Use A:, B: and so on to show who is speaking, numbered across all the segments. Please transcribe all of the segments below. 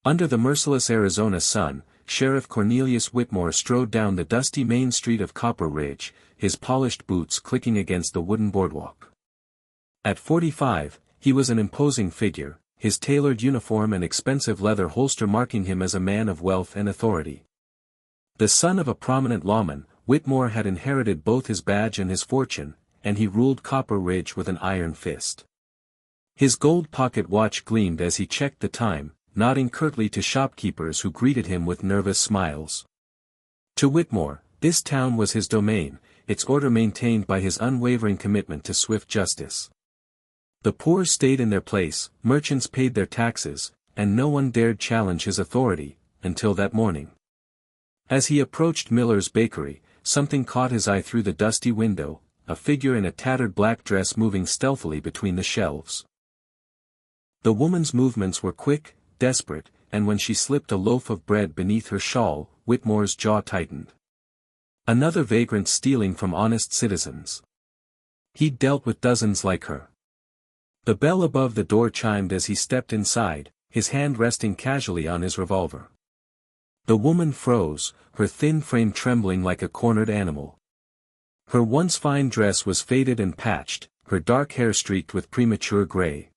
A: Under the merciless Arizona sun, Sheriff Cornelius Whitmore strode down the dusty main street of Copper Ridge, his polished boots clicking against the wooden boardwalk. At 45, he was an imposing figure, his tailored uniform and expensive leather holster marking him as a man of wealth and authority. The son of a prominent lawman, Whitmore had inherited both his badge and his fortune, and he ruled Copper Ridge with an iron fist. His gold pocket watch gleamed as he checked the time, nodding curtly to shopkeepers who greeted him with nervous smiles. To Whitmore, this town was his domain, its order maintained by his unwavering commitment to swift justice. The poor stayed in their place, merchants paid their taxes, and no one dared challenge his authority, until that morning. As he approached Miller's bakery, something caught his eye through the dusty window, a figure in a tattered black dress moving stealthily between the shelves. The woman's movements were quick, desperate, and when she slipped a loaf of bread beneath her shawl, Whitmore's jaw tightened. Another vagrant stealing from honest citizens. He'd dealt with dozens like her. The bell above the door chimed as he stepped inside, his hand resting casually on his revolver. The woman froze, her thin frame trembling like a cornered animal. Her once fine dress was faded and patched, her dark hair streaked with premature gray.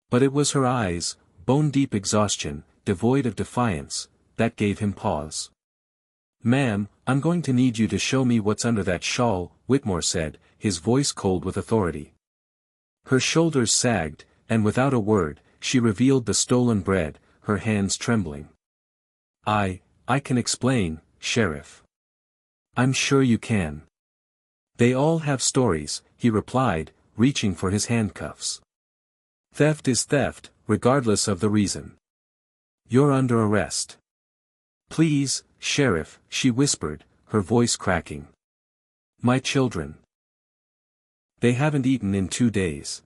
A: But it was her eyes, bone-deep exhaustion, devoid of defiance, that gave him pause. "Ma'am, I'm going to need you to show me what's under that shawl," Whitmore said, his voice cold with authority. Her shoulders sagged, and without a word, she revealed the stolen bread, her hands trembling. I can explain, Sheriff. I'm sure you can. They all have stories, he replied, reaching for his handcuffs. Theft is theft, regardless of the reason. You're under arrest. Please, Sheriff, she whispered, her voice cracking. My children. They haven't eaten in 2 days.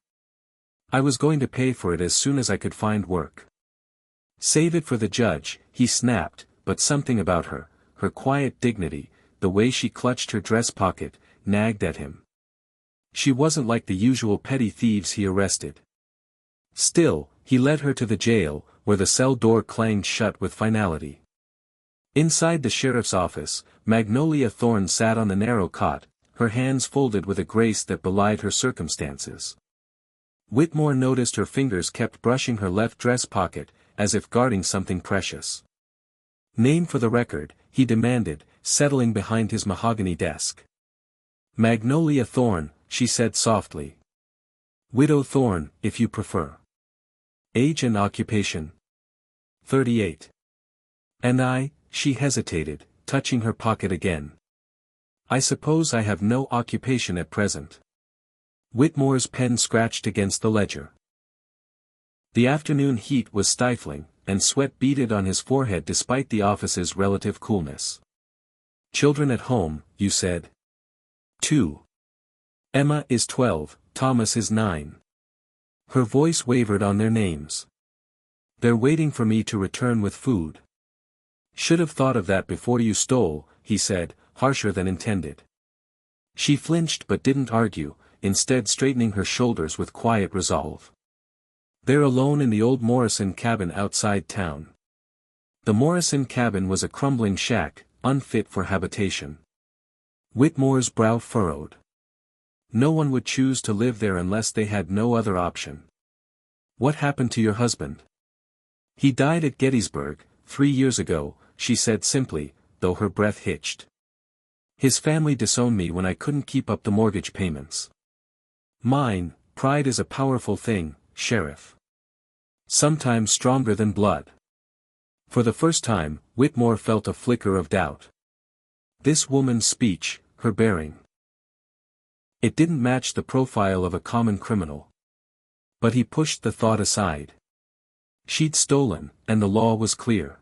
A: I was going to pay for it as soon as I could find work. Save it for the judge, he snapped, but something about her, her quiet dignity, the way she clutched her dress pocket, nagged at him. She wasn't like the usual petty thieves he arrested. Still, he led her to the jail, where the cell door clanged shut with finality. Inside the sheriff's office, Magnolia Thorne sat on the narrow cot, her hands folded with a grace that belied her circumstances. Whitmore noticed her fingers kept brushing her left dress pocket, as if guarding something precious. Name for the record, he demanded, settling behind his mahogany desk. Magnolia Thorne, she said softly. Widow Thorne, if you prefer. Age and occupation. 38. And she hesitated, touching her pocket again. I suppose I have no occupation at present. Whitmore's pen scratched against the ledger. The afternoon heat was stifling, and sweat beaded on his forehead despite the office's relative coolness. Children at home, you said? 2. Emma is 12, Thomas is 9. Her voice wavered on their names. They're waiting for me to return with food. Should have thought of that before you stole, he said, harsher than intended. She flinched but didn't argue, instead straightening her shoulders with quiet resolve. They're alone in the old Morrison cabin outside town. The Morrison cabin was a crumbling shack, unfit for habitation. Whitmore's brow furrowed. No one would choose to live there unless they had no other option. What happened to your husband? He died at Gettysburg, 3 years ago, she said simply, though her breath hitched. His family disowned me when I couldn't keep up the mortgage payments. Mine, pride is a powerful thing, Sheriff. Sometimes stronger than blood. For the first time, Whitmore felt a flicker of doubt. This woman's speech, her bearing. It didn't match the profile of a common criminal. But he pushed the thought aside. She'd stolen, and the law was clear.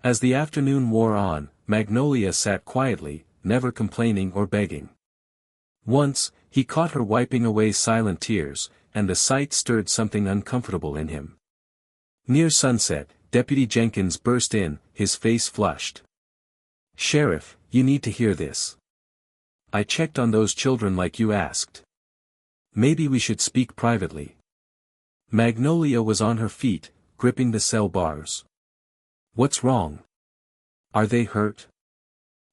A: As the afternoon wore on, Magnolia sat quietly, never complaining or begging. Once, he caught her wiping away silent tears, and the sight stirred something uncomfortable in him. Near sunset, Deputy Jenkins burst in, his face flushed. Sheriff, you need to hear this. I checked on those children like you asked. Maybe we should speak privately. Magnolia was on her feet, gripping the cell bars. What's wrong? Are they hurt?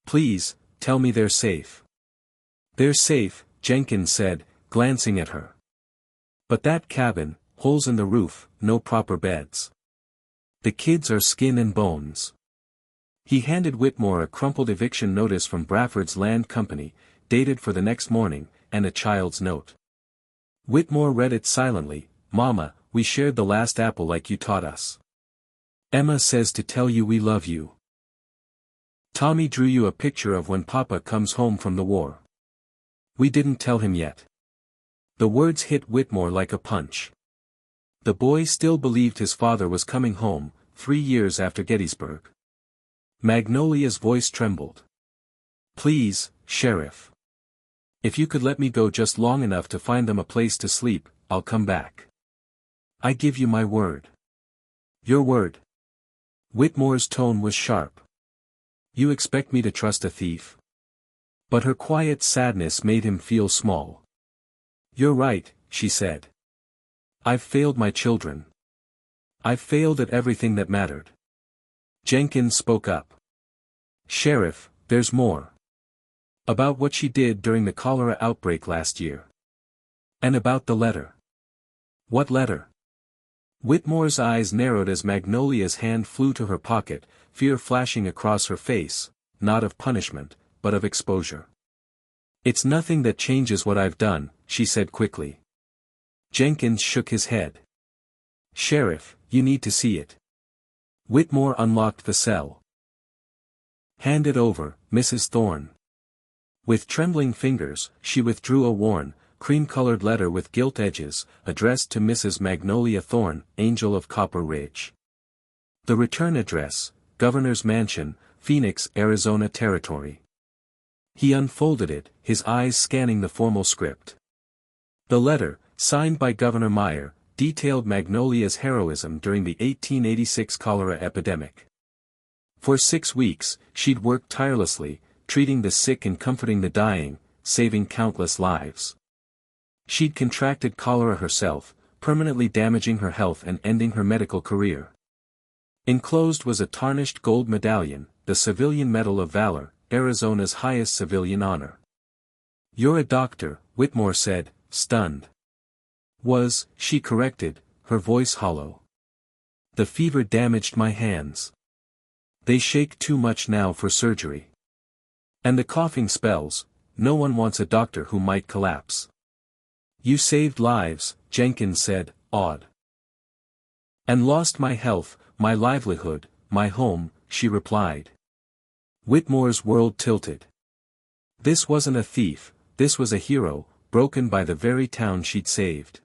A: Please, tell me they're safe. They're safe, Jenkins said, glancing at her. But that cabin, holes in the roof, no proper beds. The kids are skin and bones. He handed Whitmore a crumpled eviction notice from Bradford's Land Company, dated for the next morning, and a child's note. Whitmore read it silently. Mama, we shared the last apple like you taught us. Emma says to tell you we love you. Tommy drew you a picture of when Papa comes home from the war. We didn't tell him yet. The words hit Whitmore like a punch. The boy still believed his father was coming home, 3 years after Gettysburg. Magnolia's voice trembled. Please, Sheriff. If you could let me go just long enough to find them a place to sleep, I'll come back. I give you my word. Your word. Whitmore's tone was sharp. You expect me to trust a thief? But her quiet sadness made him feel small. You're right, she said. I've failed my children. I've failed at everything that mattered. Jenkins spoke up. Sheriff, there's more. About what she did during the cholera outbreak last year. And about the letter. What letter? Whitmore's eyes narrowed as Magnolia's hand flew to her pocket, fear flashing across her face, not of punishment, but of exposure. It's nothing that changes what I've done, she said quickly. Jenkins shook his head. Sheriff, you need to see it. Whitmore unlocked the cell. Hand it over, Mrs. Thorne. With trembling fingers, she withdrew a worn, cream-colored letter with gilt edges, addressed to Mrs. Magnolia Thorne, Angel of Copper Ridge. The return address, Governor's Mansion, Phoenix, Arizona Territory. He unfolded it, his eyes scanning the formal script. The letter, signed by Governor Meyer, detailed Magnolia's heroism during the 1886 cholera epidemic. For 6 weeks, she'd worked tirelessly, treating the sick and comforting the dying, saving countless lives. She'd contracted cholera herself, permanently damaging her health and ending her medical career. Enclosed was a tarnished gold medallion, the Civilian Medal of Valor, Arizona's highest civilian honor. You're a doctor, Whitmore said, stunned. She corrected, her voice hollow. The fever damaged my hands. They shake too much now for surgery. And the coughing spells, no one wants a doctor who might collapse. You saved lives, Jenkins said, awed. And lost my health, my livelihood, my home, she replied. Whitmore's world tilted. This wasn't a thief, this was a hero, broken by the very town she'd saved.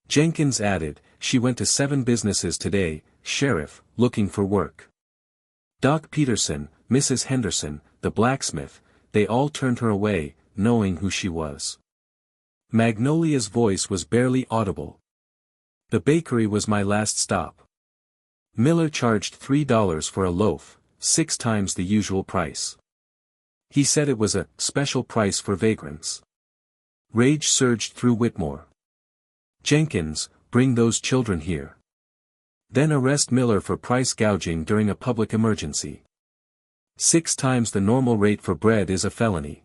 A: Jenkins added, she went to 7 businesses today, Sheriff, looking for work. Doc Peterson, Mrs. Henderson, the blacksmith, they all turned her away, knowing who she was. Magnolia's voice was barely audible. The bakery was my last stop. Miller charged $3 for a loaf, 6 times the usual price. He said it was a special price for vagrants. Rage surged through Whitmore. Jenkins, bring those children here. Then arrest Miller for price gouging during a public emergency. 6 times the normal rate for bread is a felony.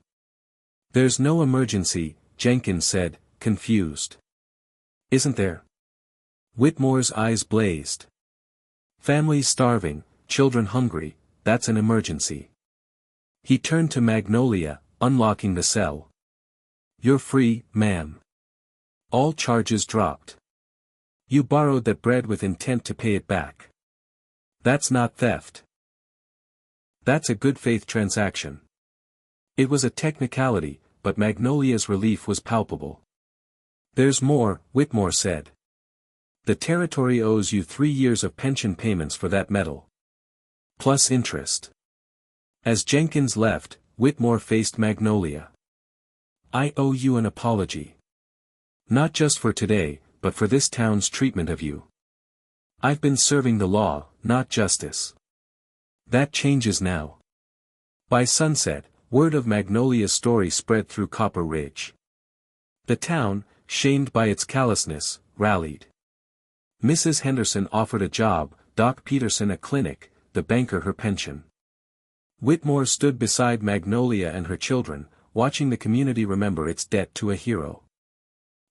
A: There's no emergency, Jenkins said, confused. Isn't there? Whitmore's eyes blazed. Families starving, children hungry, that's an emergency. He turned to Magnolia, unlocking the cell. You're free, ma'am. All charges dropped. You borrowed that bread with intent to pay it back. That's not theft. That's a good faith transaction. It was a technicality, but Magnolia's relief was palpable. There's more, Whitmore said. The territory owes you 3 years of pension payments for that medal. Plus interest. As Jenkins left, Whitmore faced Magnolia. I owe you an apology. Not just for today, but for this town's treatment of you. I've been serving the law, not justice. That changes now. By sunset, word of Magnolia's story spread through Copper Ridge. The town, shamed by its callousness, rallied. Mrs. Henderson offered a job, Doc Peterson a clinic, the banker her pension. Whitmore stood beside Magnolia and her children, watching the community remember its debt to a hero.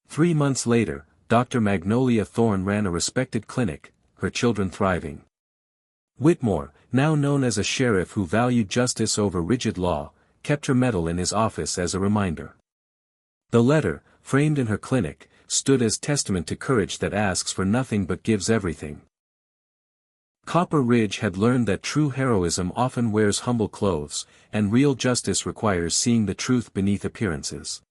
A: 3 months later, Dr. Magnolia Thorne ran a respected clinic, her children thriving. Whitmore, now known as a sheriff who valued justice over rigid law, kept her medal in his office as a reminder. The letter, framed in her clinic, stood as testament to courage that asks for nothing but gives everything. Copper Ridge had learned that true heroism often wears humble clothes, and real justice requires seeing the truth beneath appearances.